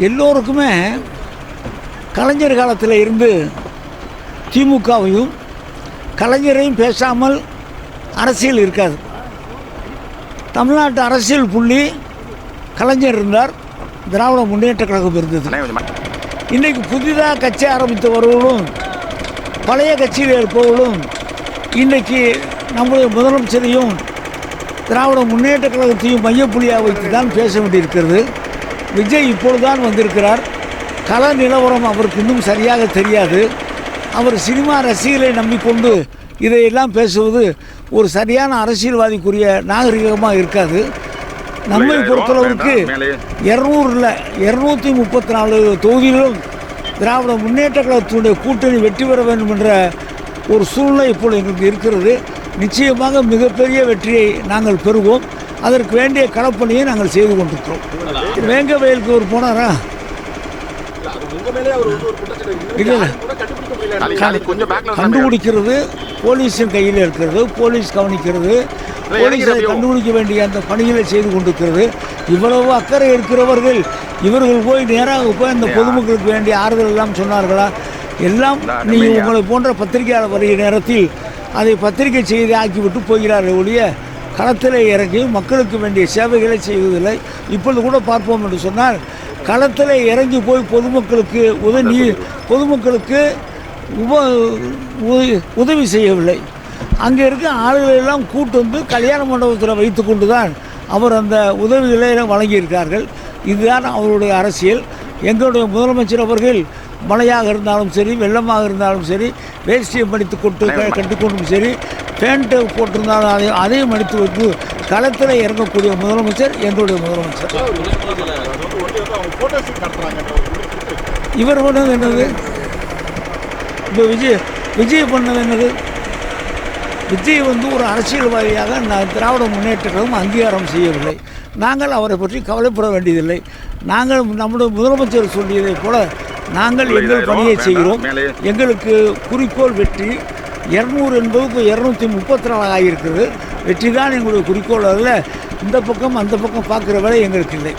எல்லோருக்குமே கலைஞர் காலத்தில் இருந்து திமுகவையும் கலைஞரையும் பேசாமல் அரசியல் இருக்காது. தமிழ்நாட்டு அரசியல் புள்ளி கலைஞர் இருந்தார், திராவிட முன்னேற்ற கழகம் இருந்தது. இன்றைக்கு புதிதாக கட்சி ஆரம்பித்தவர்களும் பழைய கட்சியில் இருப்பவர்களும் இன்றைக்கு நம்முடைய முதலமைச்சரையும் திராவிட முன்னேற்ற கழகத்தையும் மையப்புள்ளியாக வைத்து தான் பேச வேண்டியிருக்கிறது. விஜய் இப்பொழுதுதான் வந்திருக்கிறார். கள நிலவரம் அவருக்கு இன்னும் சரியாக தெரியாது. அவர் சினிமா ரசிகர்களை நம்பிக்கொண்டு இதையெல்லாம் பேசுவது ஒரு சரியான அரசியல்வாதிக்குரிய நாகரிகமாக இருக்காது. நம்மை பொறுத்தளவுக்கு 234 தொகுதிகளிலும் திராவிட முன்னேற்ற கழகத்தினுடைய கூட்டணி வெற்றி பெற வேண்டும் என்ற ஒரு சூழ்நிலை இப்போது எங்களுக்கு இருக்கிறது. நிச்சயமாக மிகப்பெரிய வெற்றியை நாங்கள் பெறுவோம். அதற்கு வேண்டிய களப்பணியை நாங்கள் செய்து கொண்டிருக்கிறோம். வேங்க வயலுக்கு ஒரு போனாரா? இல்லை, கண்டுபிடிக்கிறது போலீஸின் கையில் இருக்கிறது. போலீஸ் கவனிக்கிறது, போலீஸை கண்டுபிடிக்க வேண்டிய அந்த பணிகளை செய்து கொண்டிருக்கிறது. இவ்வளவு அக்கறை இருக்கிறவர்கள் இவர்கள் போய் நேராக போய் அந்த பொதுமக்களுக்கு வேண்டிய ஆறுதல் எல்லாம் சொன்னார்களா? எல்லாம் நீங்கள் உங்களை போன்ற பத்திரிகையாளர் வருகிற நேரத்தில் அதை பத்திரிகை செய்தி ஆக்கிவிட்டு போகிறார்கள் ஒழிய களத்தில் இறங்கி மக்களுக்கு வேண்டிய சேவைகளை செய்வதில்லை. இப்பொழுது கூட பார்ப்போம் என்று சொன்னால் களத்தில் இறங்கி போய் பொதுமக்களுக்கு உதவி செய்யவில்லை. அங்கே இருக்க ஆளுகளெல்லாம் கூட்டு வந்து கல்யாண மண்டபத்தில் வைத்து கொண்டு தான் அவர் அந்த உதவிகளை வழங்கியிருக்கார்கள். இதுதான் அவருடைய அரசியல். எங்களுடைய முதலமைச்சர் அவர்கள் மழையாக இருந்தாலும் சரி, வெள்ளமாக இருந்தாலும் சரி, வேஷ்டியை மடித்து கட்டிக்கொண்டும் சரி, பேண்ட்டை போட்டிருந்தாலும் அதையும் மடித்து வைத்து களத்தில் இறங்கக்கூடிய முதலமைச்சர் எங்களுடைய முதலமைச்சர். இவர் பண்ணது என்னது? இப்போ விஜய் பண்ணது என்னது? விஜய் ஒரு அரசியல்வாதியாக திராவிட முன்னேற்ற கழகம் அங்கீகாரம் செய்யவில்லை. நாங்கள் அவரை பற்றி கவலைப்பட வேண்டியதில்லை. நாங்கள் நம்முடைய முதலமைச்சர் சொல்லியதை போல நாங்கள் எங்கள் பணியை செய்கிறோம். எங்களுக்கு குறிக்கோள் வெற்றி. 200 என்பதுக்கு 234 ஆகியிருக்கிறது. வெற்றி தான் எங்களுடைய குறிக்கோள். அதில் இந்த பக்கம் அந்த பக்கம் பார்க்குற வேலை எங்களுக்கு இல்லை.